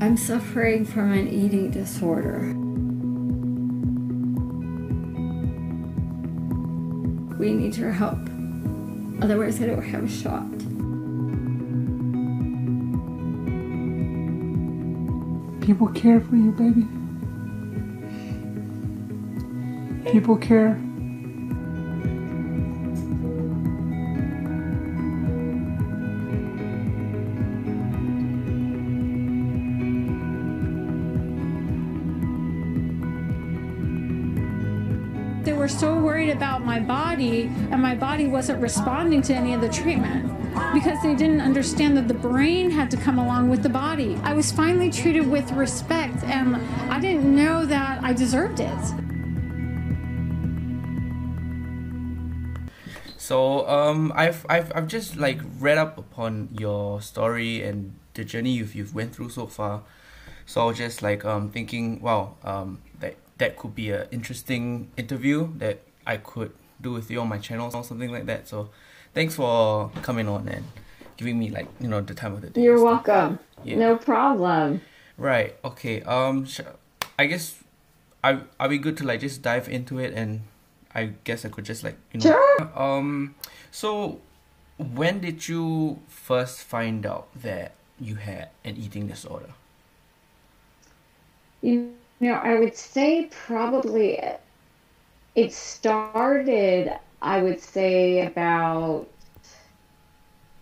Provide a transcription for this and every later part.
I'm suffering from an eating disorder. We need your help. Otherwise, I don't have a shot. People care for you, baby. People care. They were so worried about my body, and my body wasn't responding to any of the treatment because they didn't understand that the brain had to come along with the body. I was finally treated with respect, and I didn't know that I deserved it. So I've just like read up upon your story and the journey you've went through so far. So I was just like thinking, wow, that could be an interesting interview that I could do with you on my channel or something like that. So thanks for coming on and giving me like, you know, the time of the day. You're welcome. Yeah. No problem. Right. Okay. I guess are we good to like just dive into it, and I guess I could just like, you know. Sure. So when did you first find out that you had an eating disorder? You know, I would say probably it started, I would say, about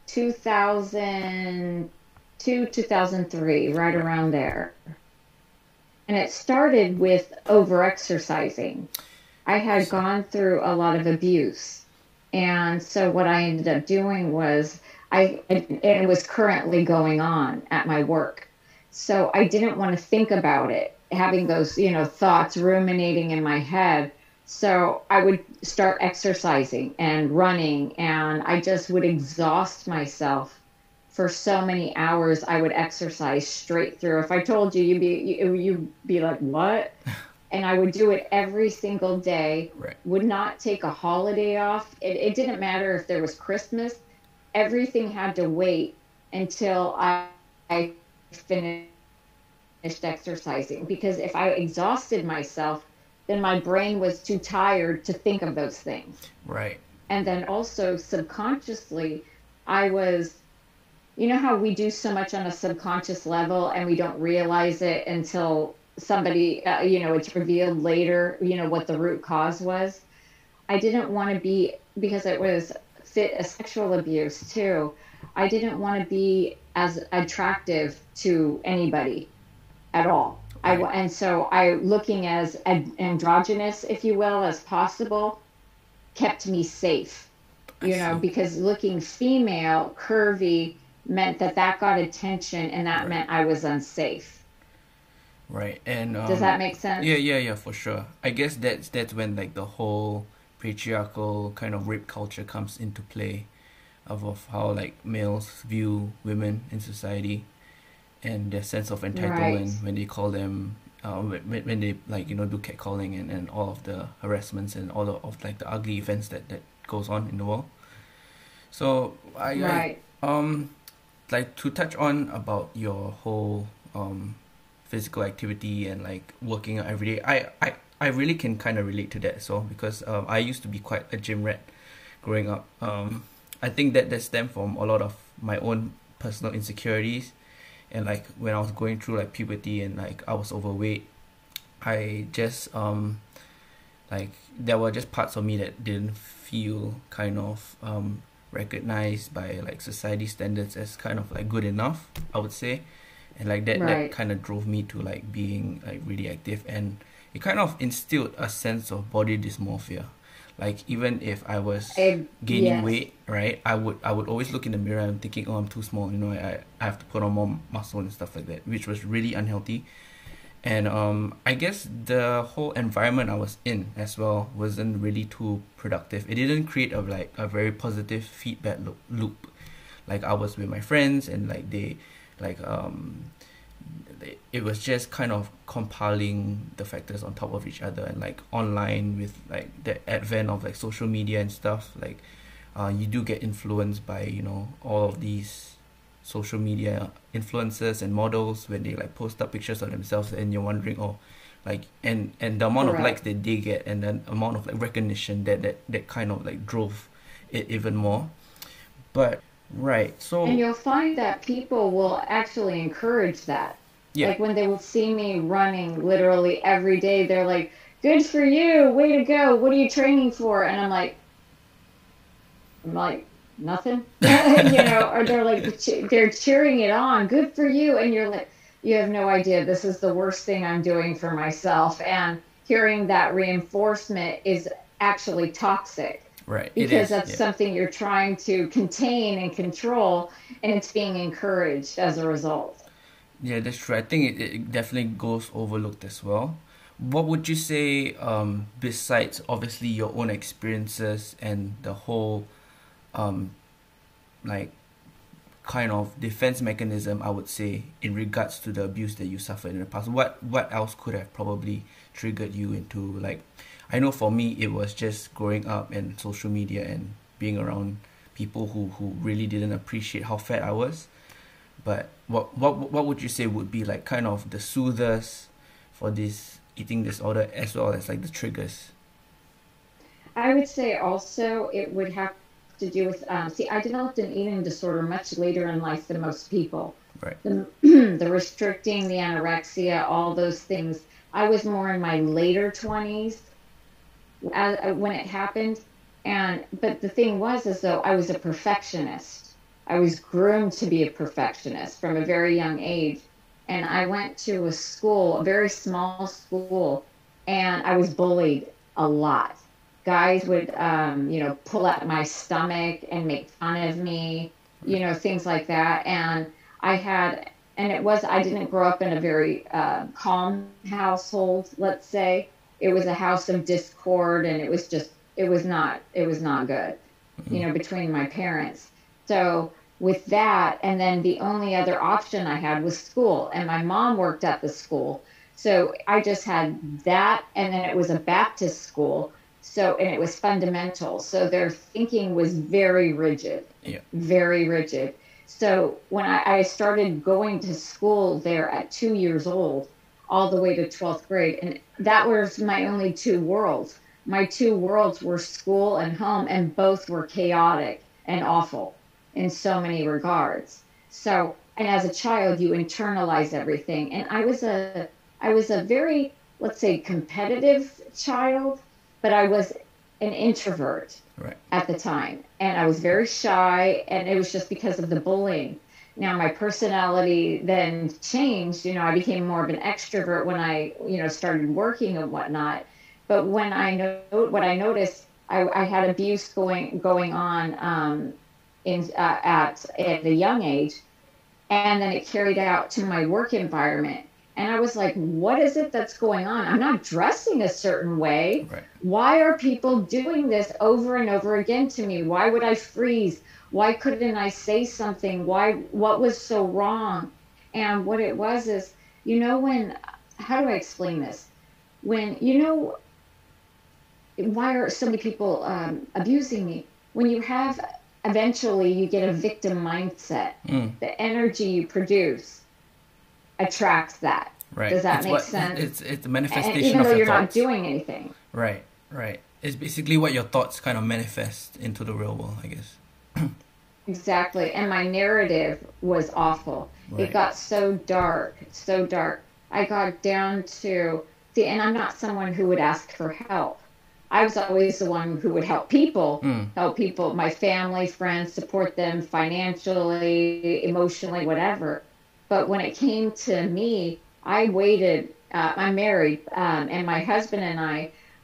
2002, 2003, right around there. And it started with overexercising. I had gone through a lot of abuse. And so what I ended up doing was, it was currently going on at my work. So I didn't want to think about it, having those, you know, thoughts ruminating in my head. So I would start exercising and running, and I just would exhaust myself for so many hours. I would exercise straight through. If I told you, you'd be like, what? And I would do it every single day, Right. Would not take a holiday off. It didn't matter if there was Christmas. Everything had to wait until I finished exercising, because if I exhausted myself, then my brain was too tired to think of those things. Right. And then also subconsciously, I was, you know how we do so much on a subconscious level and we don't realize it until somebody, you know, it's revealed later, you know, what the root cause was. I didn't want to be, because it was a sexual abuse too, I didn't want to be as attractive to anybody at all. Right. And so I, looking as androgynous, if you will, as possible, kept me safe, you know, because looking female, curvy, meant that got attention, and that meant I was unsafe. Right. And does that make sense? Yeah, for sure. I guess that's when like the whole patriarchal kind of rape culture comes into play, of how like males view women in society, and their sense of entitlement when they call them when they like, you know, do catcalling and all of the harassments and all of like the ugly events that goes on in the world. So I like to touch on about your whole physical activity and like working out every day. I really can kind of relate to that, so because I used to be quite a gym rat growing up. I think that stemmed from a lot of my own personal insecurities, and like when I was going through like puberty and like I was overweight, I just like there were just parts of me that didn't feel kind of recognized by like society standards as kind of like good enough, I would say. And like that kind of drove me to like being like really active, and it kind of instilled a sense of body dysmorphia. Like even if I was gaining weight, right, I would always look in the mirror and thinking, oh, I'm too small, you know, I have to put on more muscle and stuff like that, which was really unhealthy. And I guess the whole environment I was in as well wasn't really too productive. It didn't create a very positive feedback loop. Like I was with my friends, and like it was just kind of compiling the factors on top of each other. And like online, with like the advent of like social media and stuff, like you do get influenced by, you know, all of these social media influencers and models when they like post up pictures of themselves, and you're wondering, oh, like, and the amount of likes Correct. that they get, and the amount of like recognition that kind of like drove it even more. But right, And so you'll find that people will actually encourage that. yeah. Like when they will see me running literally every day, they're like, "Good for you, way to go. What are you training for?" And I'm like, nothing, or they're like, they're cheering it on. Good for you. And you're like, you have no idea. This is the worst thing I'm doing for myself. And hearing that reinforcement is actually toxic Right, it because is. that's Yeah. something you're trying to contain and control, and it's being encouraged as a result. Yeah, that's true. I think it definitely goes overlooked as well. What would you say, besides obviously your own experiences and the whole, um, like, kind of defense mechanism, I would say, in regards to the abuse that you suffered in the past? What else could have probably triggered you into, like, I know for me it was just growing up and social media and being around people who really didn't appreciate how fat I was. But what would you say would be like kind of the soothers for this eating disorder, as well as like the triggers? I would say also it would have to do with, see, I developed an eating disorder much later in life than most people. Right. The restricting, the anorexia, all those things. I was more in my later 20s when it happened. But the thing was, as though I was a perfectionist. I was groomed to be a perfectionist from a very young age. And I went to a school, a very small school, and I was bullied a lot. Guys would, pull at my stomach and make fun of me, Right. things like that. I didn't grow up in a very calm household, let's say. It was a house of discord, and it was not good, Mm-hmm. between my parents. So with that, and then the only other option I had was school, and my mom worked at the school. So I just had that, and then it was a Baptist school. So, and it was fundamental. So their thinking was very rigid, Yeah. very rigid. So when I started going to school there at 2 years old, all the way to 12th grade, and that was my only two worlds. My two worlds were school and home, and both were chaotic and awful in so many regards. So, and as a child, you internalize everything. And I was a very, let's say, competitive child, but I was an introvert Right. at the time. And I was very shy, and it was just because of the bullying. Now, my personality then changed. I became more of an extrovert when I, started working and whatnot. But what I noticed, I had abuse going on at a young age, and then it carried out to my work environment. And I was like, what is it that's going on? I'm not dressing a certain way. Right. Why are people doing this over and over again to me? Why would I freeze? Why couldn't I say something? What was so wrong? And what it was is, how do I explain this? When, why are so many people abusing me? When eventually you get a victim mindset, Mm. the energy you produce attracts that. Right. Does that It's make what sense? it's the And manifestation even of though your you're not thoughts. doing anything. Right. Right. It's basically what your thoughts kind of manifest into the real world, I guess. Exactly. And my narrative was awful. It Right. got so dark, so dark. I got down to see, and I'm not someone who would ask for help. I was always the one who would Mm. help people, my family, friends, support them financially, emotionally, whatever. But when it came to me, I waited. I'm married, and my husband and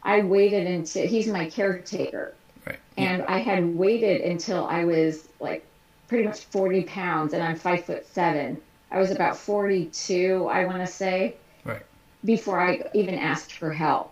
I waited until he's my caretaker. Right. Yeah. And I had waited until I was like pretty much 40 pounds, and I'm 5'7". I was about 42, I want to say, Right. before I even asked for help.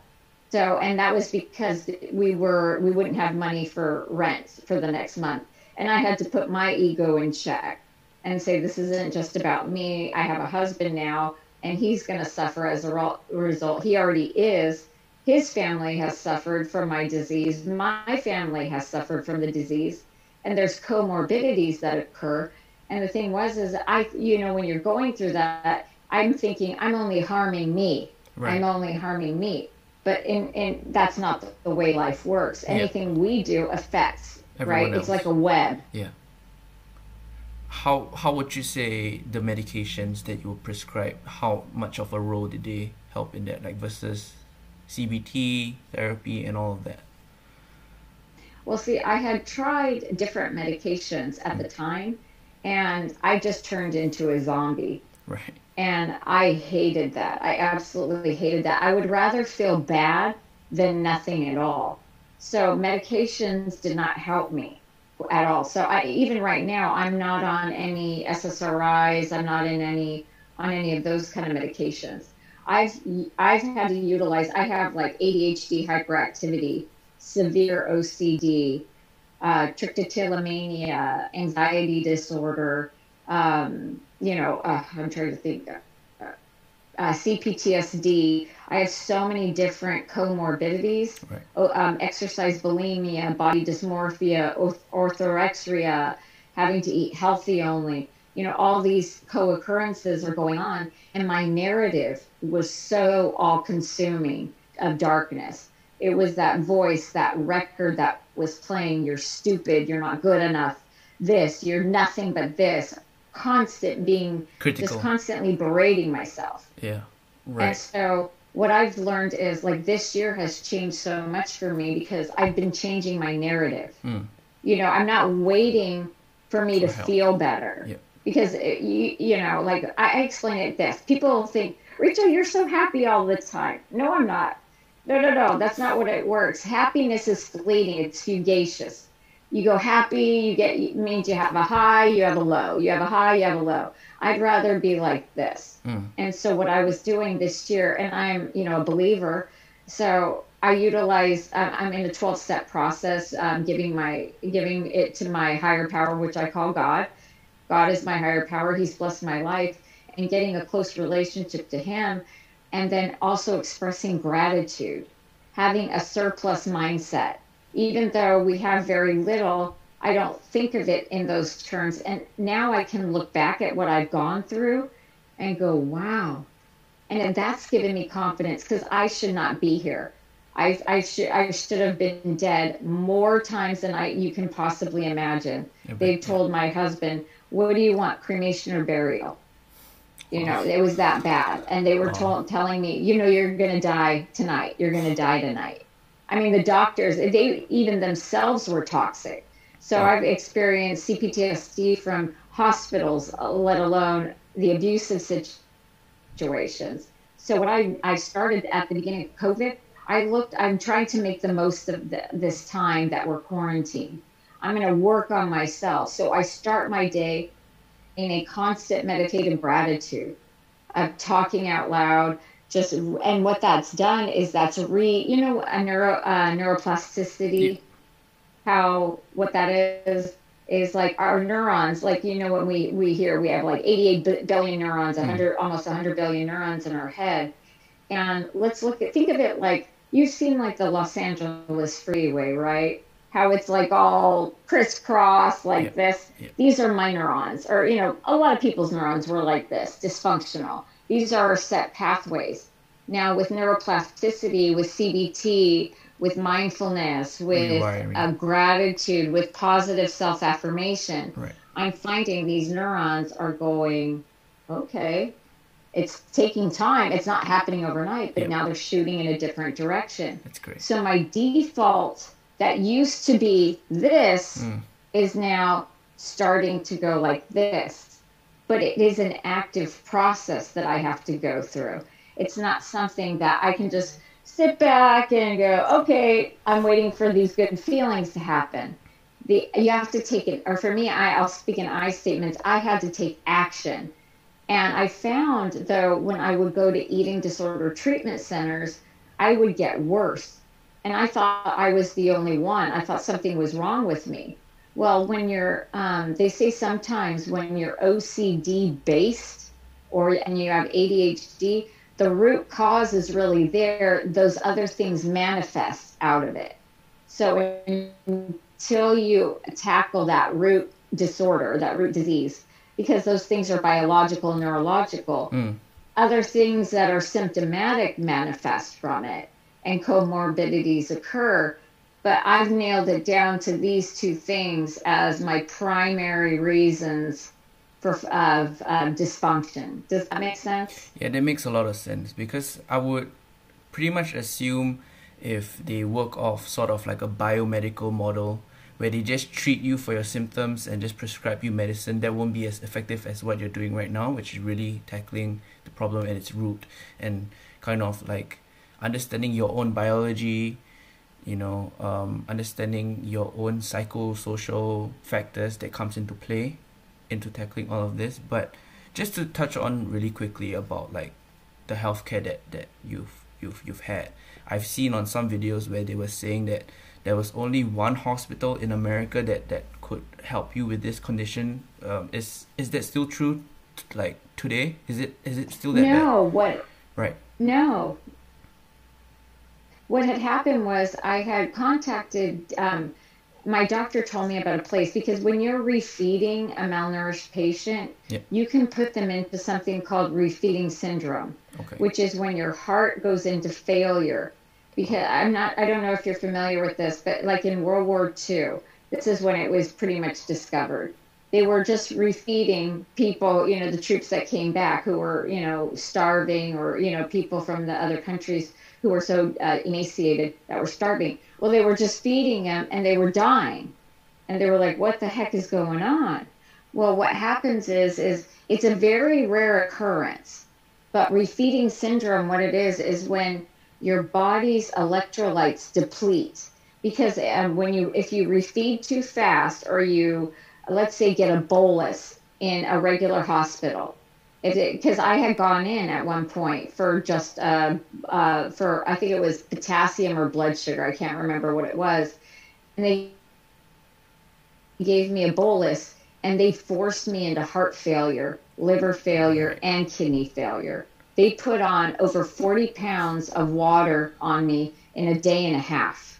So, and that was because we wouldn't have money for rent for the next month. And I had to put my ego in check and say, this isn't just about me. I have a husband now, and he's going to suffer as a result. He already is. His family has suffered from my disease. My family has suffered from the disease. And there's comorbidities that occur. And the thing was, is when you're going through that, I'm thinking I'm only harming me. Right. I'm only harming me. But in that's not the way life works. Yeah. Anything we do affects, Everyone right? else. It's like a web. Yeah. How would you say the medications that you were prescribed, how much of a role did they help in that, like versus CBT therapy and all of that? Well, see, I had tried different medications at the time, and I just turned into a zombie. Right. And I hated that. I absolutely hated that. I would rather feel bad than nothing at all. So medications did not help me at all. So even right now, I'm not on any SSRIs. I'm not on any of those kind of medications. I've I've had to utilize. I have like ADHD, hyperactivity, severe OCD, trichotillomania, anxiety disorder. I'm trying to think. CPTSD. I have so many different comorbidities. Right. Exercise bulimia, body dysmorphia, orthorexia, having to eat healthy only. All these co-occurrences are going on, and my narrative was so all-consuming of darkness. It was that voice, that record that was playing, you're stupid, you're not good enough, this, you're nothing but this, constant being Critical. just constantly berating myself. Yeah. Right. And so what I've learned is like this year has changed so much for me because I've been changing my narrative. I'm not waiting for me to help. Feel better. Yep. Because, like I explain it this. People think, Rachel, you're so happy all the time. No, I'm not. No. That's not what it works. Happiness is fleeting. It's fugacious. You go happy, it means you have a high, you have a low. You have a high, you have a low. I'd rather be like this. And so what I was doing this year, and I'm, a believer, so I utilize, I'm in a 12-step process, giving it to my higher power, which I call God. God is my higher power. He's blessed my life, and getting a close relationship to him, and then also expressing gratitude, having a surplus mindset. Even though we have very little, I don't think of it in those terms. And now I can look back at what I've gone through and go, wow. And that's given me confidence because I should not be here. I should have been dead more times than you can possibly imagine. They told my husband, what do you want, cremation or burial? It was that bad. And they were telling me, you're going to die tonight. You're going to die tonight. I mean, the doctors, they even themselves were toxic. So I've experienced CPTSD from hospitals, let alone the abusive situations. So what I started at the beginning of COVID, I'm trying to make the most of this time that we're quarantined. I'm going to work on myself. So I start my day in a constant meditative gratitude of talking out loud. And what that's done is that's neuroplasticity. What that is like our neurons. Like when we hear we have like 88 billion neurons, almost 100 billion neurons in our head. And think of it like you've seen like the Los Angeles freeway, right? How it's like all crisscross like this. Yeah. These are my neurons, or a lot of people's neurons were like this, dysfunctional. These are set pathways. Now with neuroplasticity, with CBT, with mindfulness, with gratitude, with positive self-affirmation, I'm finding these neurons are going, okay, it's taking time. It's not happening overnight, but now they're shooting in a different direction. That's great. So my default that used to be this is now starting to go like this. But it is an active process that I have to go through. It's not something that I can just sit back and go, okay, I'm waiting for these good feelings to happen. You have to take it, or for me, I'll speak in I statements, I had to take action. And I found, though, when I would go to eating disorder treatment centers, I would get worse. And I thought I was the only one. I thought something was wrong with me. Well, when you're, they say sometimes when you're OCD based and you have ADHD, the root cause is really there. Those other things manifest out of it. So until you tackle that root disorder, that root disease, because those things are biological, neurological. Other things that are symptomatic manifest from it, and comorbidities occur. But I've nailed it down to these two things as my primary reasons of dysfunction. Does that make sense? Yeah, that makes a lot of sense, because I would pretty much assume if they work off sort of like a biomedical model where they just treat you for your symptoms and just prescribe you medicine, that won't be as effective as what you're doing right now, which is really tackling the problem at its root and kind of like understanding your own biology, understanding your own psychosocial factors that comes into play into tackling all of this. But just to touch on really quickly about like the healthcare that you've had, I've seen on some videos where they were saying that there was only one hospital in America that could help you with this condition. Is that still true? Like today, is it still that bad? No. What? Right. No. What had happened was I had contacted. My doctor told me about a place, because when you're refeeding a malnourished patient, you can put them into something called refeeding syndrome, which is when your heart goes into failure. Because I don't know if you're familiar with this, but like in World War II, this is when it was pretty much discovered. They were just refeeding people, the troops that came back who were, starving, or, people from the other countries who were so emaciated that were starving. Well, they were just feeding them and they were dying. And they were like, what the heck is going on? Well, what happens is it's a very rare occurrence. But refeeding syndrome, what it is when your body's electrolytes deplete. Because if you refeed too fast, or you, let's say, get a bolus in a regular hospital, because I had gone in at one point for just for, I think it was potassium or blood sugar, I can't remember what it was, and they gave me a bolus, and they forced me into heart failure, liver failure, and kidney failure. They put on over 40 pounds of water on me in a day and a half.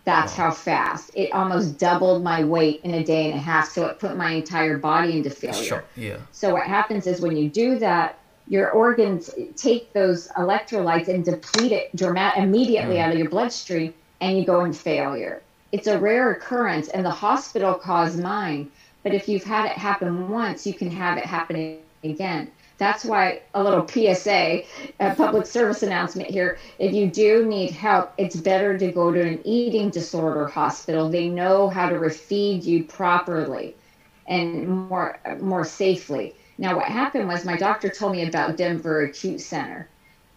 That's how fast. It almost doubled my weight in a day and a half, so it put my entire body into failure. Sure. Yeah. So what happens is when you do that, your organs take those electrolytes and deplete it immediately out of your bloodstream, and you go in failure. It's a rare occurrence, and the hospital caused mine. But if you've had it happen once, you can have it happen again. That's why a little PSA, a public service announcement here. If you do need help, it's better to go to an eating disorder hospital. They know how to refeed you properly and more safely. Now, what happened was my doctor told me about Denver Acute Center.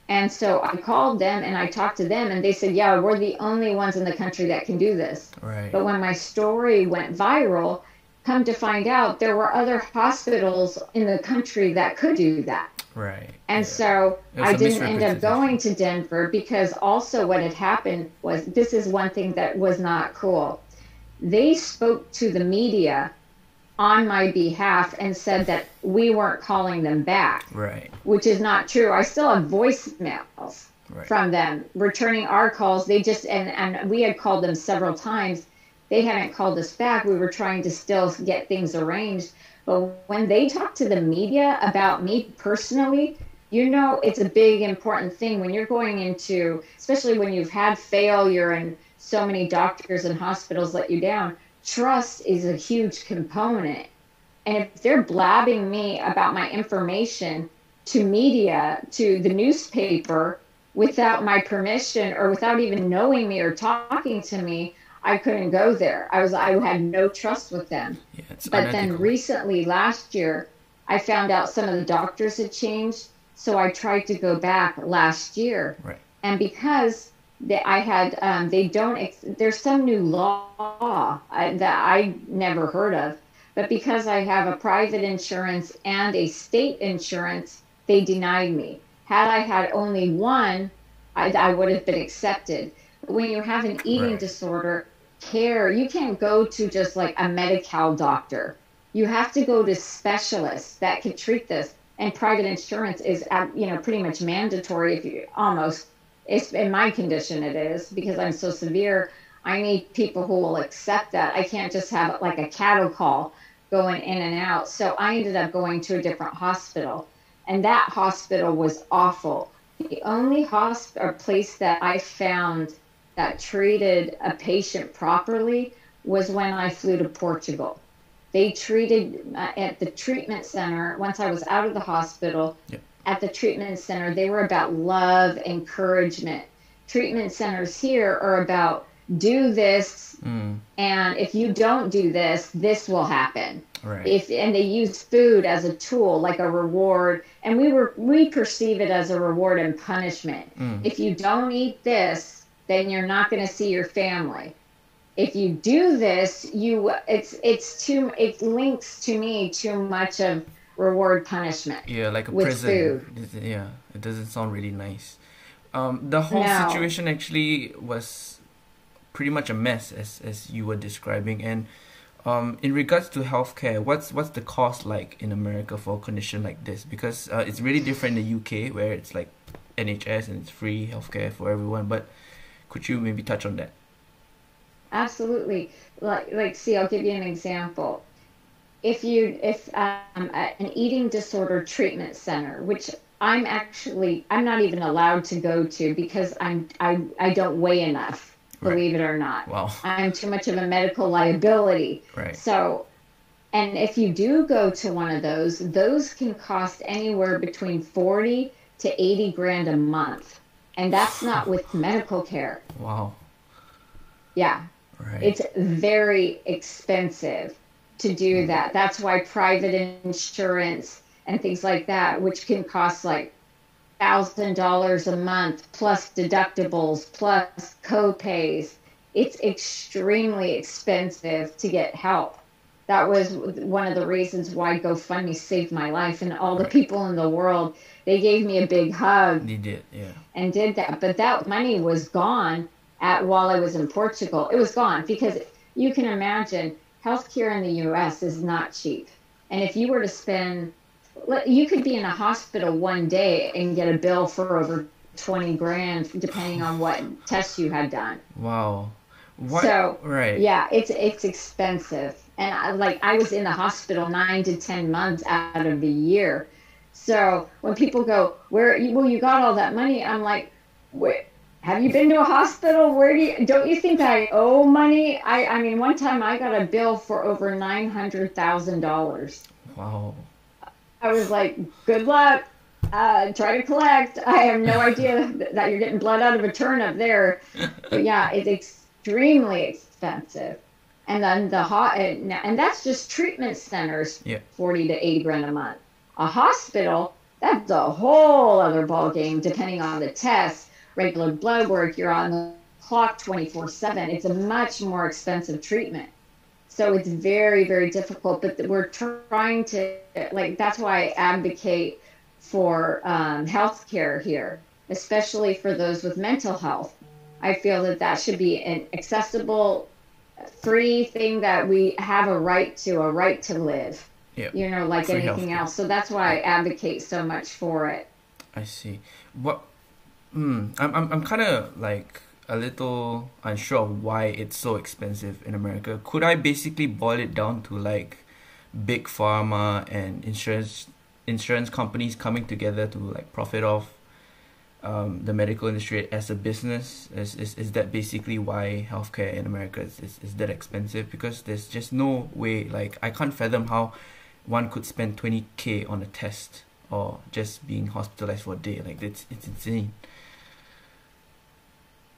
And so I called them and I talked to them, and they said, yeah, we're the only ones in the country that can do this. Right. But when my story went viral, come to find out, there were other hospitals in the country that could do that. Right. And so I didn't end up going to Denver, because also what had happened was, this is one thing that was not cool. They spoke to the media on my behalf and said that we weren't calling them back. Right. Which is not true. I still have voicemails from them returning our calls. They just, and we had called them several times. They hadn't called us back. We were trying to still get things arranged. But when they talk to the media about me personally, it's a big, important thing when you're going into, especially when you've had failure and so many doctors and hospitals let you down, trust is a huge component. And if they're blabbing me about my information to media, to the newspaper, without my permission or without even knowing me or talking to me, I couldn't go there. I had no trust with them. Yeah, but unethical. Then recently, last year, I found out some of the doctors had changed. So I tried to go back last year. Right. And because there's some new law that I never heard of. But because I have a private insurance and a state insurance, they denied me. Had I had only one, I would have been accepted. When you have an eating disorder, you can't go to just like a Medi-Cal doctor. You have to go to specialists that can treat this. And private insurance is, pretty much mandatory. It's in my condition it is, because I'm so severe. I need people who will accept that. I can't just have like a cattle call. going in and out. So I ended up going to a different hospital, and that hospital was awful. The only hospital or place that I found that treated a patient properly was when I flew to Portugal. They treated at the treatment center, once I was out of the hospital, Yep. at the treatment center, they were about love, encouragement. Treatment centers here are about do this, and if you don't do this, this will happen. Right. And they use food as a tool, like a reward, and we perceive it as a reward and punishment. If you don't eat this, then you're not going to see your family. If you do this, it links to me too much of reward punishment. Yeah, like a with prison. Food. Yeah, it doesn't sound really nice. The whole situation actually was pretty much a mess, as you were describing. And in regards to healthcare, what's the cost like in America for a condition like this? Because it's really different in the UK, where it's like NHS and it's free healthcare for everyone. But could you maybe touch on that? Absolutely. See, I'll give you an example. If an eating disorder treatment center, which I'm not even allowed to go to because I don't weigh enough, believe it or not. Wow. I'm too much of a medical liability. Right. So, and if you do go to one of those can cost anywhere between 40 to 80 grand a month. And that's not with medical care. Wow. Yeah. Right. It's very expensive to do that. That's why private insurance and things like that, which can cost like $1,000 a month, plus deductibles, plus co-pays, it's extremely expensive to get help. That was one of the reasons why GoFundMe saved my life, and all the people in the world, they gave me a big hug. They did, yeah. And did that. But that money was gone while I was in Portugal. It was gone because you can imagine healthcare in the U.S. is not cheap. And if you were to spend, you could be in a hospital one day and get a bill for over 20 grand, depending on what tests you had done. Wow. What? So, right. Yeah, it's expensive. And I was in the hospital 9 to 10 months out of the year. So when people go, you got all that money? I'm like, where? Have you been to a hospital? Don't you think I owe money? I mean, one time I got a bill for over $900,000. Wow. I was like, good luck. Try to collect. I have no idea that you're getting blood out of a turnip there. But yeah, it's extremely expensive. And then and that's just treatment centers, 40 to 80 grand a month. A hospital, that's a whole other ballgame, depending on the test. Regular blood work, you're on the clock 24/7. It's a much more expensive treatment. So it's very, very difficult. But we're trying to, that's why I advocate for healthcare here, especially for those with mental health. I feel that should be an accessible, free thing that we have a right to live. Yep. Like Free anything healthcare. else. So that's why I advocate so much for it. I see. I'm kind of like a little unsure of why it's so expensive in America. Could I basically boil it down to like big pharma and insurance companies coming together to like profit off the medical industry as a business? Is that basically why healthcare in America is that expensive? Because there's just no way, like I can't fathom how one could spend 20K on a test or just being hospitalized for a day. Like it's insane.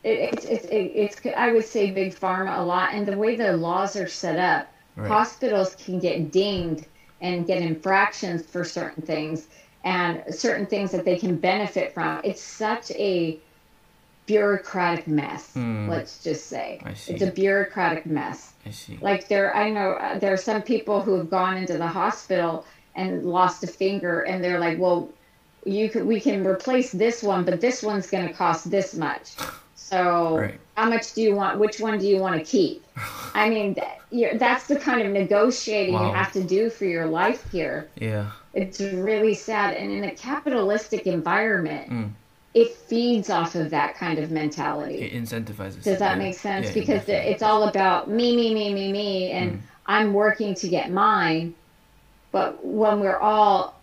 It's I would say big pharma a lot, and the way the laws are set up, hospitals can get dinged and get infractions for certain things and certain things that they can benefit from. It's such a bureaucratic mess. Let's just say it's a bureaucratic mess. I see. I know there are some people who have gone into the hospital and lost a finger, and they're like, well, we can replace this one, but this one's going to cost this much. So how much do you want? Which one do you want to keep? I mean, that's the kind of negotiating you have to do for your life here. Yeah. It's really sad. And in a capitalistic environment, it feeds off of that kind of mentality. It incentivizes. Does that make sense? Because it's all about me, and I'm working to get mine. But when we're all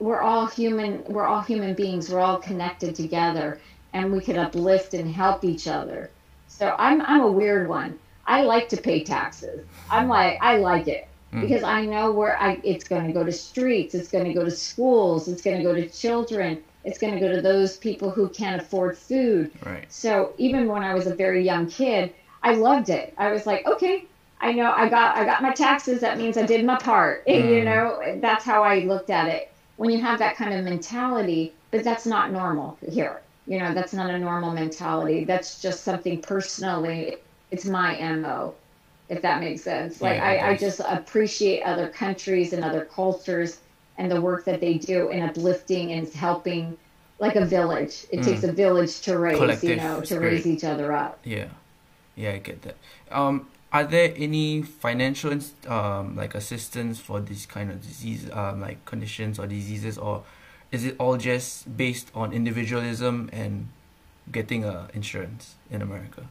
human beings, we're all connected together, and we could uplift and help each other. So I'm a weird one. I like to pay taxes. I like it Mm. because I know where it's going to go to streets, it's going to go to schools, it's going to go to children, it's going to go to those people who can't afford food. Right. So even when I was a very young kid, I loved it. I was like, okay, I know I got my taxes. That means I did my part. You know, that's how I looked at it. When you have that kind of mentality, but that's not normal here. You know, that's not a normal mentality. That's just something personally. It's my MO, if that makes sense. Like Yeah, it I does. just appreciate other countries and other cultures and the work that they do in uplifting and helping, like a village. It takes a village to raise, Collective to raise spirit. each other up. Yeah, yeah, I get that. Are there any financial like assistance for this kind of disease, like conditions or diseases, or is it all just based on individualism and getting insurance in America?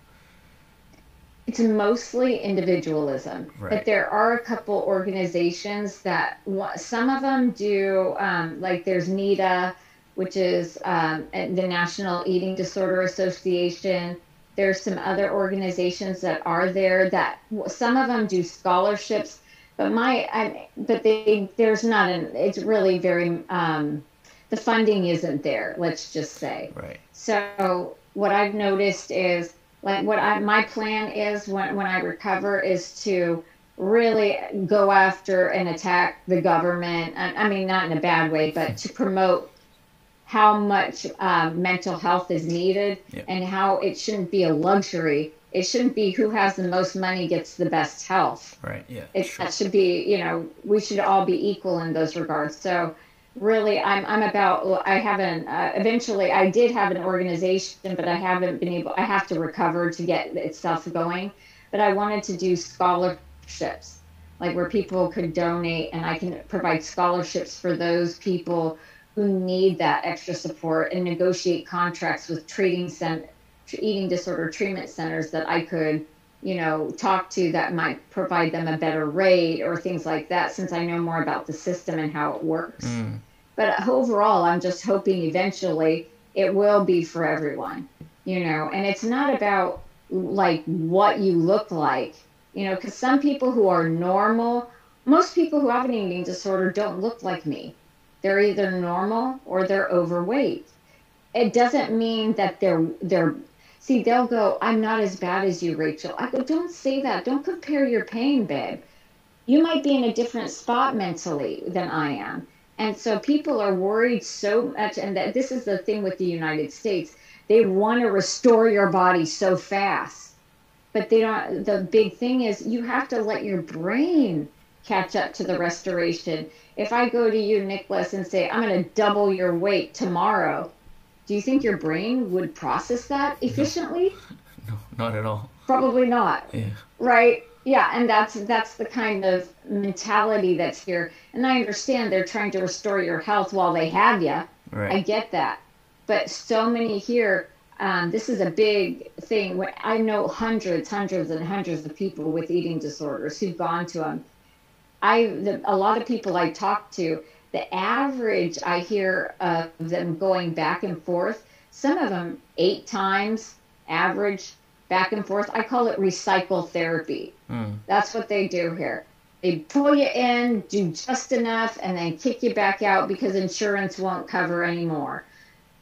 It's mostly individualism, but Right. there are a couple organizations that some of them do, like there's NEDA, which is the National Eating Disorder Association. There's some other organizations that are there that some of them do scholarships, but there's not it's really very, the funding isn't there, let's just say. Right. So what I've noticed is, like, my plan is when I recover is to really go after and attack the government. I mean, not in a bad way, but to promote how much mental health is needed, Yeah. and how it shouldn't be a luxury. It shouldn't be who has the most money gets the best health. Right. Yeah. Sure. That should be, we should all be equal in those regards. So really, I'm about, I haven't, eventually I did have an organization, but I haven't been able, I have to recover to get itself going. But I wanted to do scholarships, like where people could donate and I can provide scholarships for those people who need that extra support, and negotiate contracts with eating disorder treatment centers that I could, talk to, that might provide them a better rate or things like that, since I know more about the system and how it works. But overall, I'm just hoping eventually it will be for everyone, and it's not about like what you look like, because some people who are normal, most people who have an eating disorder don't look like me. They're either normal or they're overweight. It doesn't mean that see, they'll go, I'm not as bad as you, Rachel. I go, don't say that. Don't compare your pain, babe. You might be in a different spot mentally than I am. And so people are worried so much. And that this is the thing with the United States. They want to restore your body so fast. But they don't. The big thing is you have to let your brain catch up to the restoration. If I go to you, Nicholas, and say, I'm going to double your weight tomorrow, do you think your brain would process that efficiently? No, not at all. Probably not. Yeah. Right? Yeah, and that's the kind of mentality that's here. And I understand they're trying to restore your health while they have you. Right. I get that. But so many here, this is a big thing. I know hundreds and hundreds of people with eating disorders who've gone to them. A lot of people I talk to, the average I hear of them going back and forth, some of them 8 times average back and forth. I call it recycle therapy. That's what they do here. They pull you in, do just enough, and then kick you back out because insurance won't cover anymore.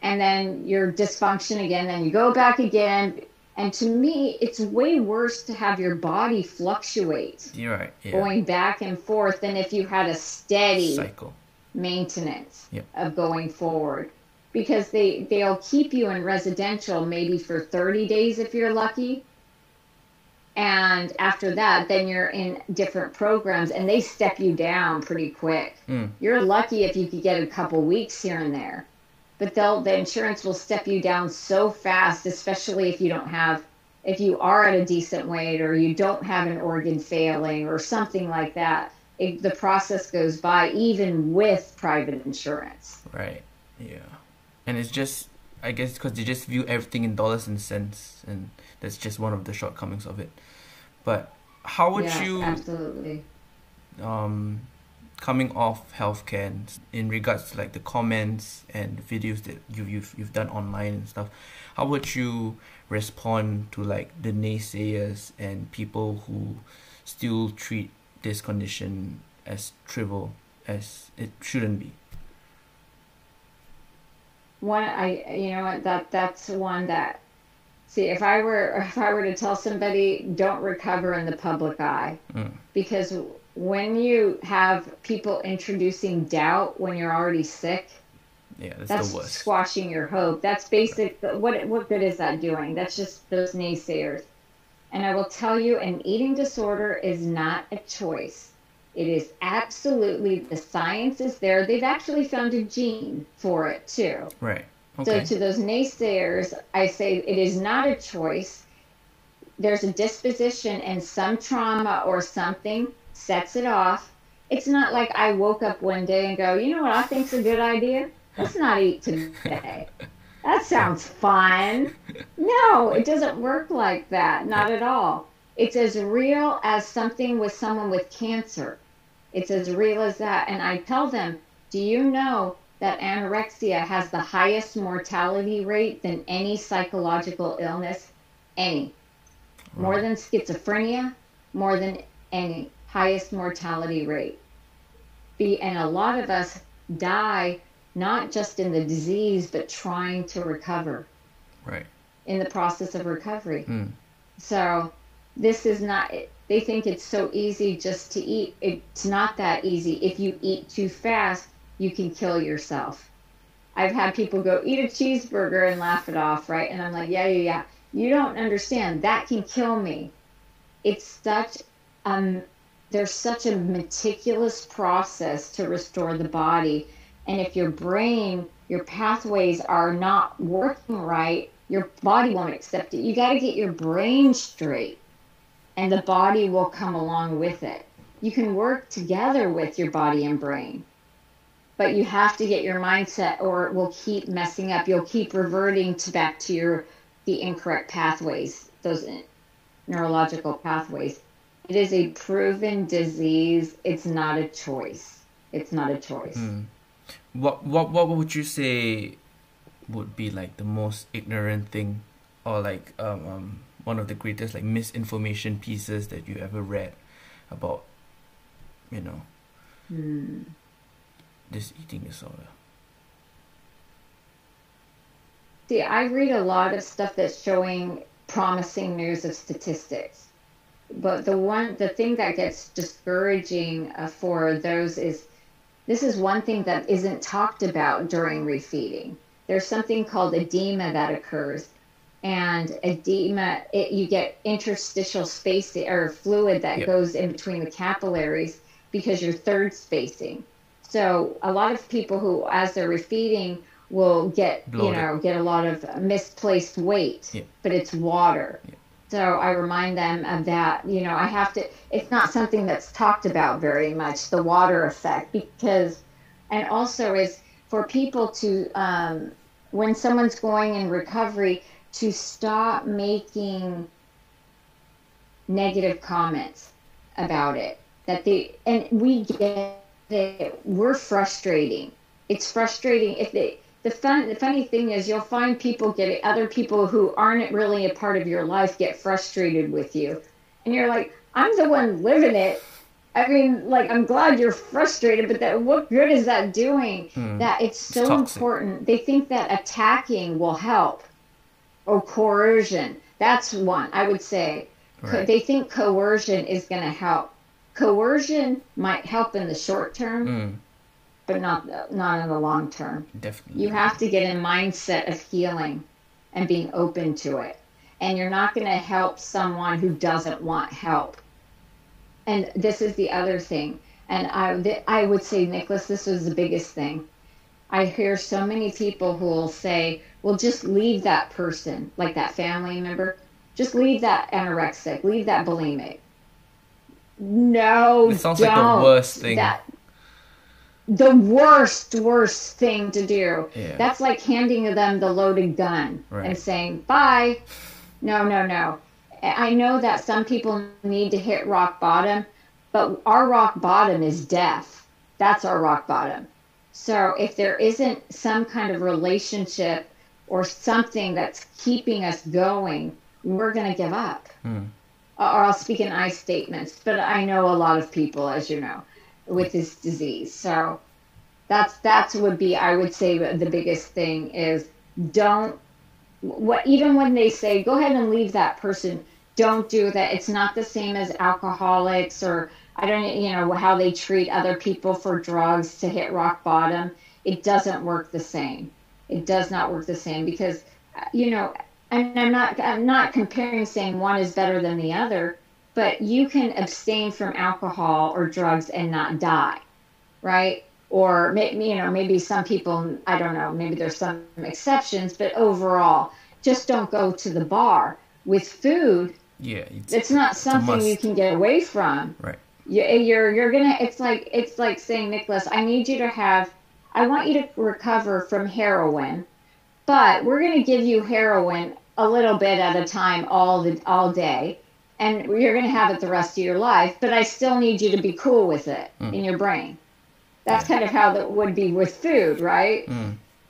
And then you're dysfunction again, then you go back again. And to me, it's way worse to have your body fluctuate. You're right. Yeah. Going back and forth than if you had a steady cycle maintenance Yep. of going forward. Because they'll keep you in residential maybe for 30 days if you're lucky. And after that, then you're in different programs and they step you down pretty quick. You're lucky if you could get a couple weeks here and there. But the insurance will step you down so fast, especially if you are at a decent weight or you don't have an organ failing or something like that. The process goes by even with private insurance. Right. Yeah. And it's just, I guess, because they just view everything in dollars and cents, and that's just one of the shortcomings of it. But how would Yeah, you absolutely. coming off healthcare and in regards to like the comments and videos that you've done online and stuff, how would you respond to like the naysayers and people who still treat this condition as trivial as it shouldn't be? That's one that, see, if I were to tell somebody, don't recover in the public eye, because when you have people introducing doubt when you're already sick, that's the worst. Squashing your hope. That's basic. What good is that doing? That's just those naysayers. And I will tell you, an eating disorder is not a choice. It is absolutely, the science is there. They've actually found a gene for it too. Right. Okay. So to those naysayers, I say it is not a choice. There's a disposition, and some trauma or something sets it off. It's not like I woke up one day and go, you know what I think's a good idea? Let's not eat today. That sounds fun. No, it doesn't work like that. Not at all. It's as real as something with someone with cancer. It's as real as that. And I tell them, do you know that anorexia has the highest mortality rate than any psychological illness? Any. More than schizophrenia, more than any. Highest mortality rate. And a lot of us die not just in the disease, but trying to recover. Right. In the process of recovery. So this is not, they think it's so easy just to eat. It's not that easy. If you eat too fast, you can kill yourself. I've had people go, eat a cheeseburger and laugh it off, right? And I'm like, yeah. You don't understand. That can kill me. It's such, there's such a meticulous process to restore the body. And if your brain, your pathways are not working right, your body won't accept it. You got to get your brain straight, and the body will come along with it. You can work together with your body and brain, but you have to get your mindset, or it will keep messing up. You'll keep reverting back to the incorrect pathways, those neurological pathways. It is a proven disease. It's not a choice. It's not a choice. What would you say would be like the most ignorant thing, or like one of the greatest like misinformation pieces that you ever read about, this eating disorder? See, I read a lot of stuff that's showing promising news of statistics, but the thing that gets discouraging for those is, this is one thing that isn't talked about during refeeding. There's something called edema that occurs. And edema, you get interstitial space or fluid that goes in between the capillaries because you're third spacing. So a lot of people who, as they're refeeding, will get a lot of misplaced weight, but it's water. So I remind them of that. It's not something that's talked about very much, the water effect, and also is for people to, when someone's going in recovery, to stop making negative comments about it. And we get it. We're frustrating. It's frustrating. The funny thing is, you'll find other people who aren't really a part of your life get frustrated with you. And you're like, I'm the one living it. I mean, like, I'm glad you're frustrated, but what good is that doing? That it's so important. They think that attacking will help, or coercion. That's one, I would say. Right. They think coercion is going to help. Coercion might help in the short term, but not in the long term. Definitely. You have to get a mindset of healing and being open to it. And you're not going to help someone who doesn't want help. And this is the other thing. And I would say, Nicholas, this was the biggest thing. I hear so many people who will say, well, just leave that person, like that family member. Just leave that anorexic, leave that bulimic. No, it sounds like the worst thing. The worst thing to do. Yeah. That's like handing them the loaded gun and saying, bye. No. I know that some people need to hit rock bottom, But our rock bottom is death. That's our rock bottom. So if there isn't some kind of relationship or something that's keeping us going, we're going to give up. Or I'll speak in I statements, but I know a lot of people, as you know, with this disease. So that's would be, I would say, the biggest thing is don't, even when they say go ahead and leave that person, don't do that. It's not the same as alcoholics, or I don't, how they treat other people for drugs to hit rock bottom. It doesn't work the same. It does not work the same because, and I'm not comparing, saying one is better than the other, but you can abstain from alcohol or drugs and not die, right? Or maybe some people, I don't know, maybe there's some exceptions, but overall, just don't go to the bar. With food, it's not something you can get away from. Right. You're gonna. It's like saying, Nicholas, I want you to recover from heroin, but we're gonna give you heroin a little bit at a time all day, and you're gonna have it the rest of your life. But I still need you to be cool with it in your brain. That's kind of how that would be with food, right?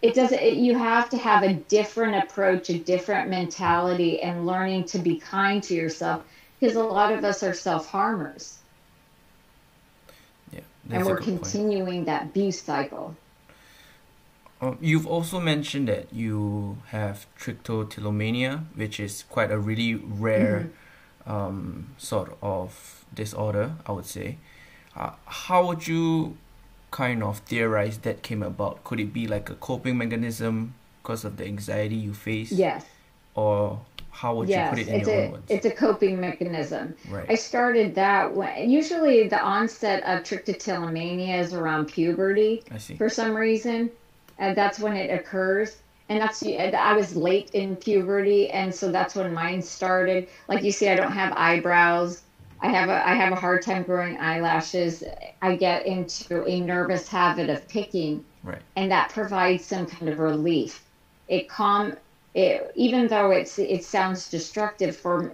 It doesn't. You have to have a different approach, a different mentality, and learning to be kind to yourself, because a lot of us are self-harmers. Yeah, and we're continuing that abuse cycle. You've also mentioned that you have Trichotillomania, which is quite a really rare sort of disorder, I would say. How would you kind of theorize that came about? Could it be like a coping mechanism because of the anxiety you face? Yes. Or how would you put it in your own words? It's a coping mechanism. Right. I started that when, usually the onset of trichotillomania is around puberty. I see. For some reason. That's when it occurs. And I was late in puberty, and so that's when mine started. Like you see, I don't have eyebrows. I have a hard time growing eyelashes. I get into a nervous habit of picking, right, and that provides some kind of relief. Even though it sounds destructive for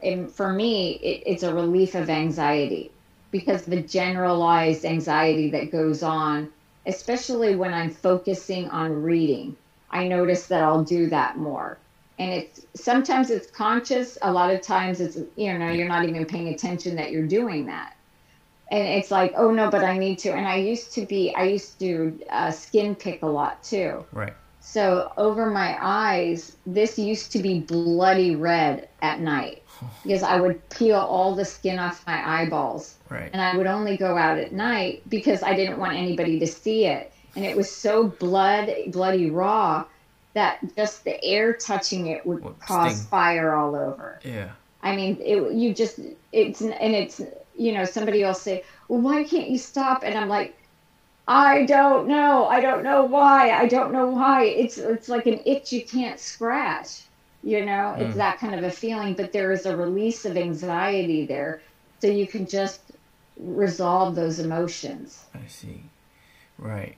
me, it's a relief of anxiety, because the generalized anxiety that goes on, especially when I'm focusing on reading. I notice that I'll do that more. And sometimes it's conscious. A lot of times it's, you're not even paying attention that you're doing that. And it's like, oh no, but I need to. And I used to skin pick a lot too. Right. So over my eyes, this used to be bloody red at night because I would peel all the skin off my eyeballs. Right. And I would only go out at night because I didn't want anybody to see it. And it was so bloody raw that just the air touching it would cause sting. Fire all over. Yeah. I mean, somebody will say, well, why can't you stop? And I'm like, I don't know. I don't know why. It's like an itch you can't scratch. It's that kind of a feeling, but there is a release of anxiety there. So you can just resolve those emotions. I see. Right.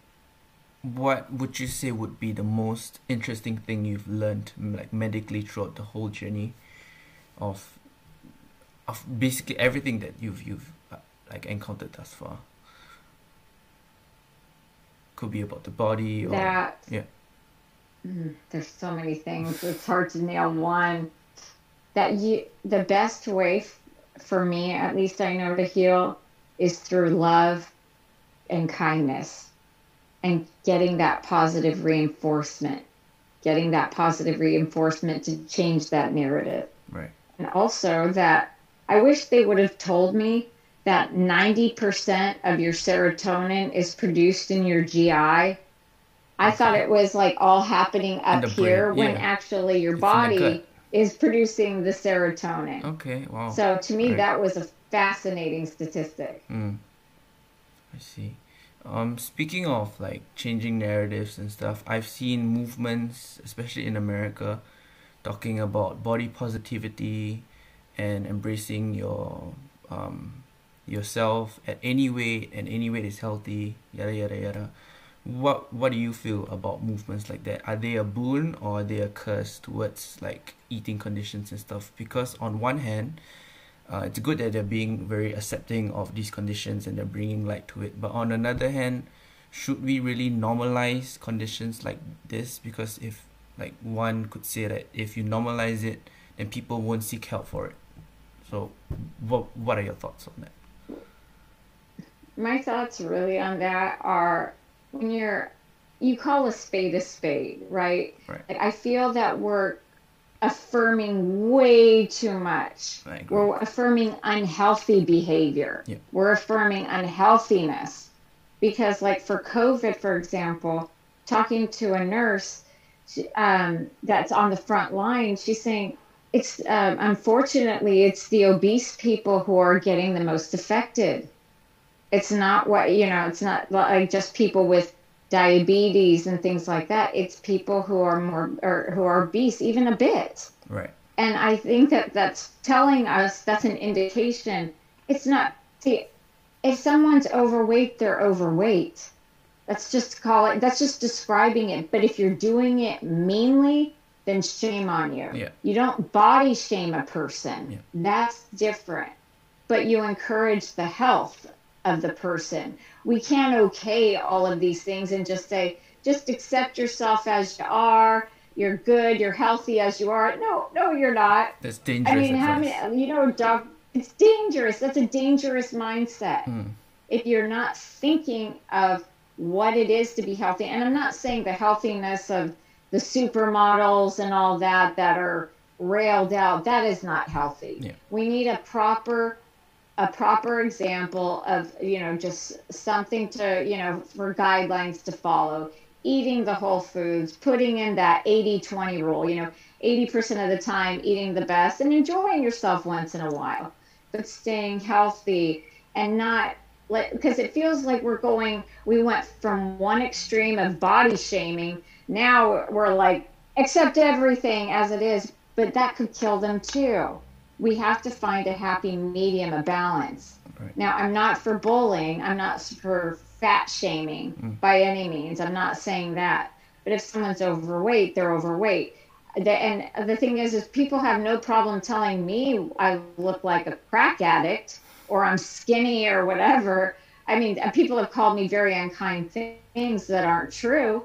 What would you say would be the most interesting thing you've learned, like medically, throughout the whole journey of basically everything that you've like encountered thus far? Could be about the body, or there's so many things. It's hard to nail one. The best way for me, at least I know, to heal is through love and kindness. And getting that positive reinforcement to change that narrative. Right. And also that I wish they would have told me that 90% of your serotonin is produced in your GI. I thought it was like all happening up here when actually your body is producing the serotonin. Okay, wow. So to me, that was a fascinating statistic. I see. Speaking of like changing narratives and stuff, I've seen movements, especially in America, talking about body positivity and embracing your yourself at any weight, and any weight is healthy, yada yada yada. What do you feel about movements like that? Are they a boon or are they a curse towards like eating conditions and stuff? Because on one hand, it's good that they're being very accepting of these conditions and they're bringing light to it. But on another hand, should we really normalize conditions like this? Because if, like, one could say that if you normalize it, then people won't seek help for it. So what are your thoughts on that? My thoughts really on that are when you call a spade, right? Right. Like I feel that we're affirming way too much. I agree. We're affirming unhealthy behavior. Yeah. We're affirming unhealthiness. Because like for COVID, for example, talking to a nurse that's on the front line, she's saying it's unfortunately it's the obese people who are getting the most affected. It's not it's not like just people with diabetes and things like that. It's people who are more or who are obese, even a bit. Right. And I think that that's telling us, that's an indication. It's not, see, if someone's overweight, they're overweight. That's just describing it. But if you're doing it meanly, then shame on you. Yeah. You don't body shame a person. Yeah. That's different. But you encourage the health of the person. We can't okay all of these things and just say, just accept yourself as you are. You're good. You're healthy as you are. No, you're not. That's dangerous. I mean, it's dangerous. That's a dangerous mindset. If you're not thinking of what it is to be healthy, and I'm not saying the healthiness of the supermodels and all that are railed out, that is not healthy. Yeah. We need a proper example of, just something to, for guidelines to follow. Eating the whole foods, putting in that 80-20 rule, 80% of the time eating the best and enjoying yourself once in a while, but staying healthy and not because it feels like we went from one extreme of body shaming. Now we're like, accept everything as it is, but that could kill them too. We have to find a happy medium, a balance. Right. Now, I'm not for bullying. I'm not for fat shaming by any means. I'm not saying that. But if someone's overweight, they're overweight. And the thing is people have no problem telling me I look like a crack addict or I'm skinny or whatever. I mean, people have called me very unkind things that aren't true.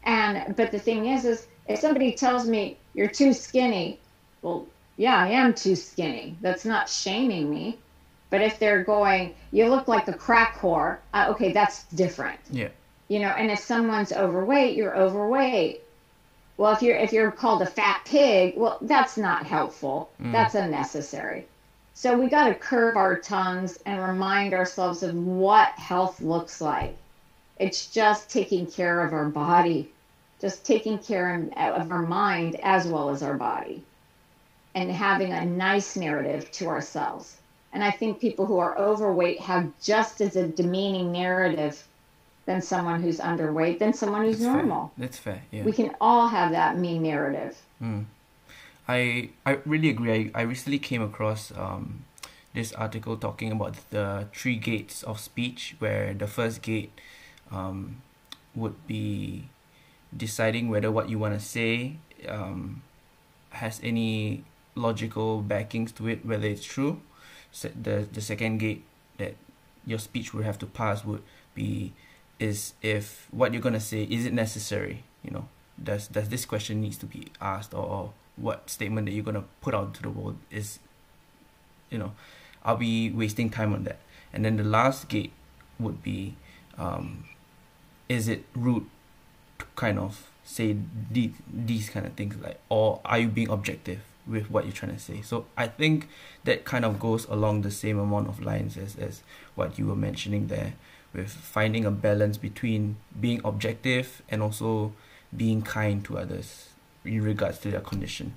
But the thing is if somebody tells me you're too skinny, well, yeah, I am too skinny. That's not shaming me. But if they're going, you look like a crack whore, okay, that's different. Yeah. And if someone's overweight, you're overweight. Well, if you're called a fat pig, well, that's not helpful. That's unnecessary. So we got to curb our tongues and remind ourselves of what health looks like. It's just taking care of our body, just taking care of our mind as well as our body, and having a nice narrative to ourselves. And I think people who are overweight have just as a demeaning narrative than someone who's underweight, than someone who's normal. That's fair, yeah. We can all have that mean narrative. I really agree. I recently came across this article talking about the 3 gates of speech, where the first gate would be deciding whether what you want to say has any logical backings to it, whether it's true. The second gate that your speech would have to pass would be is if what you're gonna say, is it necessary? Does this question needs to be asked, or what statement that you're gonna put out to the world is, are we wasting time on that? And then the last gate would be, is it rude to kind of say these kind of things, like, or are you being objective with what you're trying to say? So I think that kind of goes along the same amount of lines as what you were mentioning there, with finding a balance between being objective and also being kind to others in regards to their condition.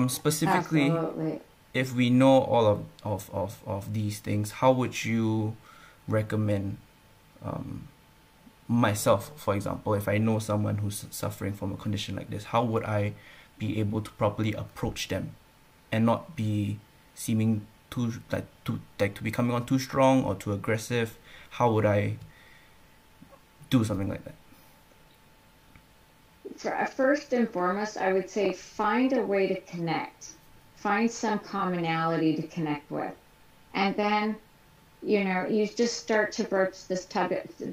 Specifically, Absolutely. If we know all of these things, how would you recommend myself, for example, if I know someone who's suffering from a condition like this, how would I be able to properly approach them and not be seeming to be coming on too strong or too aggressive? How would I do something like that? First and foremost, I would say find a way to connect. find some commonality to connect with. And then, you just start to broach the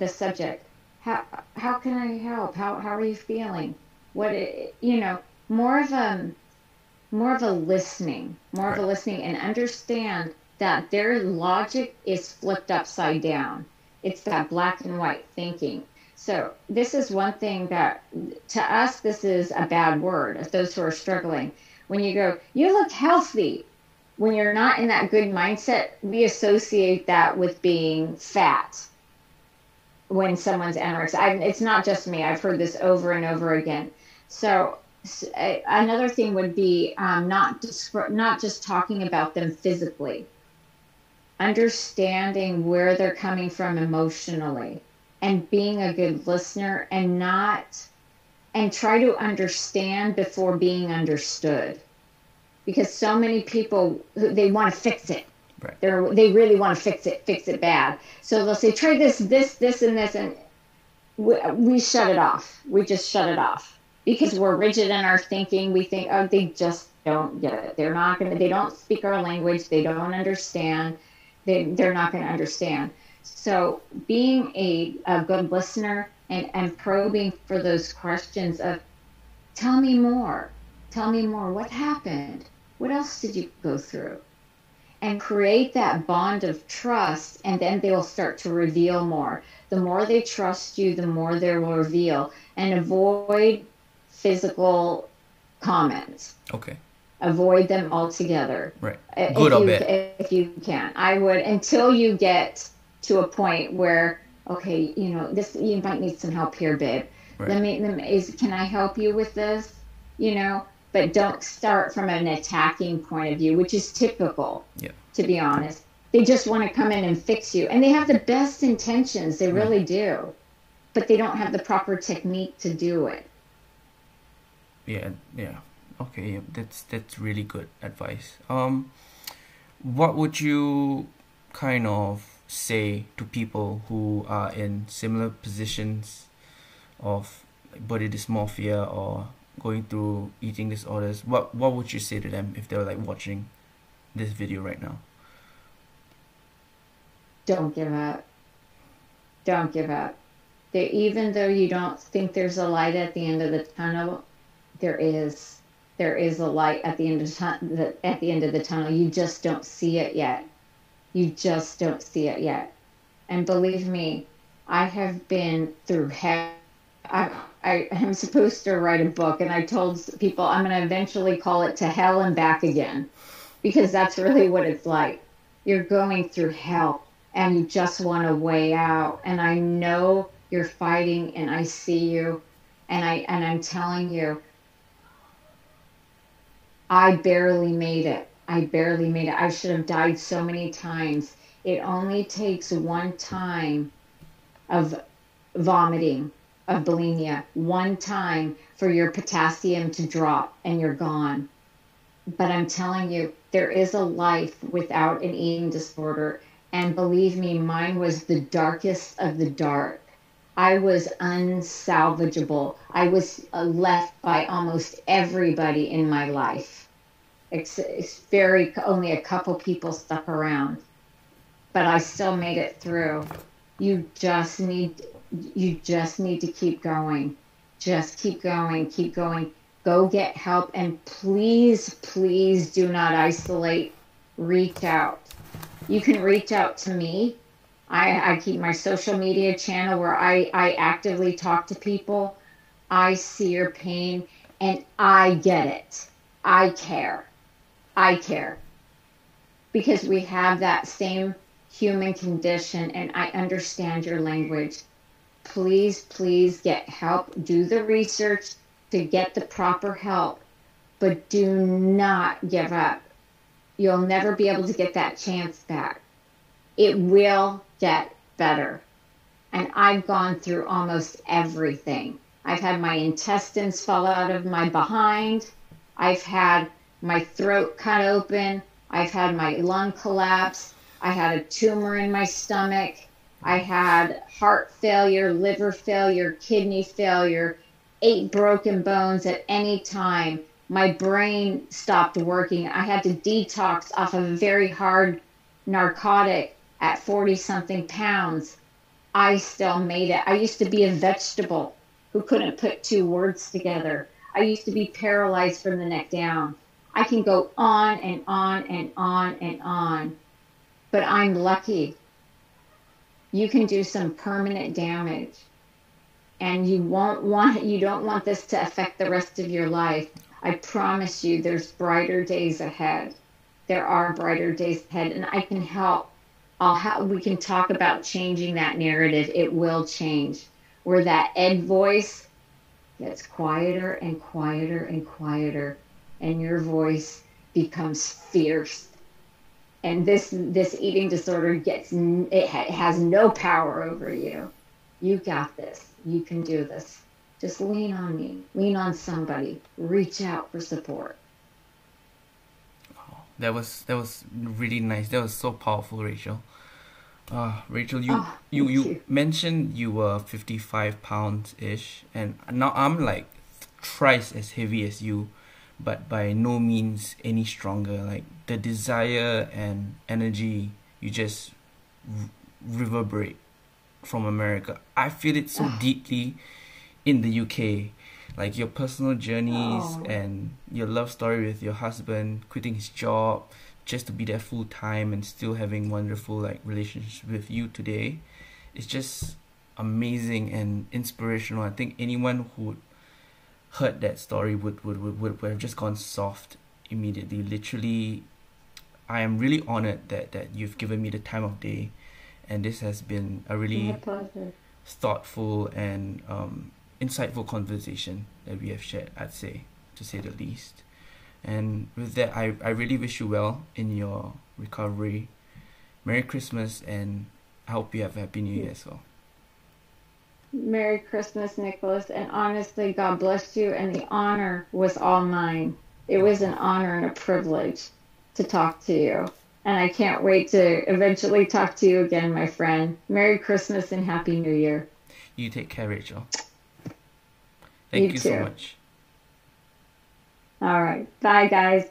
subject. How can I help? How are you feeling? More of a listening, Right. and understand that their logic is flipped upside down. It's that black and white thinking. So this is one thing that, to us, this is a bad word, those who are struggling. When you go, you look healthy, when you're not in that good mindset, we associate that with being fat. When someone's anorexic, it's not just me. I've heard this over and over again. So another thing would be not just talking about them physically, understanding where they're coming from emotionally, and being a good listener, and try to understand before being understood. Because so many people, they want to fix it. Right. They really want to fix it bad. So they'll say, try this, and this, and we shut it off. We just shut it off because we're rigid in our thinking. We think, oh, they just don't get it. They don't speak our language. They don't understand. They're not going to understand. So being a good listener and probing for those questions of, tell me more, what happened? What else did you go through? And create that bond of trust, and then they will start to reveal more. The more they trust you, the more they will reveal. And avoid physical comments. Okay. Avoid them altogether. Right. Good or bad. If you can. I would, until you get to a point where, okay, you might need some help here, babe. Right. Can I help you with this? But don't start from an attacking point of view, which is typical, to be honest. They just want to come in and fix you. And they have the best intentions. They really do. But they don't have the proper technique to do it. Yeah. Okay, that's really good advice. What would you kind of say to people who are in similar positions of body dysmorphia or going through eating disorders? What would you say to them if they're like watching this video right now? Don't give up. Don't give up. Even though you don't think there's a light at the end of the tunnel, there is a light at the end of the tunnel. You just don't see it yet. And believe me, I have been through hell. I am supposed to write a book, and I told people I'm going to eventually call it To Hell and Back Again, because that's really what it's like. You're going through hell, and you just want a way out. And I know you're fighting, and I see you, and I'm telling you, I barely made it. I should have died so many times. It only takes one time of vomiting, of bulimia, one time for your potassium to drop and you're gone. But I'm telling you, there is a life without an eating disorder. And believe me, mine was the darkest of the dark. I was unsalvageable. I was left by almost everybody in my life. Only a couple people stuck around. But I still made it through. You just need to keep going. Just keep going. Go get help, and please do not isolate. Reach out. You can reach out to me. I keep my social media channel where I actively talk to people. I see your pain, and I get it. I care. Because we have that same human condition, and I understand your language. Please get help. Do the research to get the proper help, but do not give up. You'll never be able to get that chance back. It will get better. And I've gone through almost everything. I've had my intestines fall out of my behind. I've had my throat cut open. I've had my lung collapse. I had a tumor in my stomach. I had heart failure, liver failure, kidney failure, 8 broken bones at any time, My brain stopped working. I had to detox off of a very hard narcotic at 40 something pounds. I still made it. I used to be a vegetable who couldn't put two words together. I used to be paralyzed from the neck down. I can go on and on and on and on, but I'm lucky. You can do some permanent damage, and you don't want this to affect the rest of your life. I promise you there's brighter days ahead. There are brighter days ahead, and I can help. We can talk about changing that narrative. It will change. Where that Ed voice gets quieter and quieter and quieter, and your voice becomes fierce. And this eating disorder has no power over you. You got this. You can do this. Just lean on me. Lean on somebody. Reach out for support. That was really nice. That was so powerful, Rachel. Rachel, you mentioned you were 55 pounds ish, and now I'm like thrice as heavy as you, but by no means any stronger. Like the desire and energy you just reverberate from America. I feel it so deeply in the UK. Like your personal journeys and your love story with your husband quitting his job just to be there full time and still having wonderful like relationships with you today. It's just amazing and inspirational. I think anyone who heard that story would have just gone soft immediately. Literally, I am really honored that you've given me the time of day, and this has been a really thoughtful and insightful conversation that we have shared, I'd say, to say the least. And with that, I really wish you well in your recovery. Merry Christmas, and I hope you have a Happy New Year as well. Merry Christmas, Nicholas, and honestly, God bless you, and the honor was all mine. It was an honor and a privilege to talk to you, and I can't wait to eventually talk to you again, my friend. Merry Christmas and Happy New Year. You take care, Rachel. Thank you so much. All right. Bye, guys.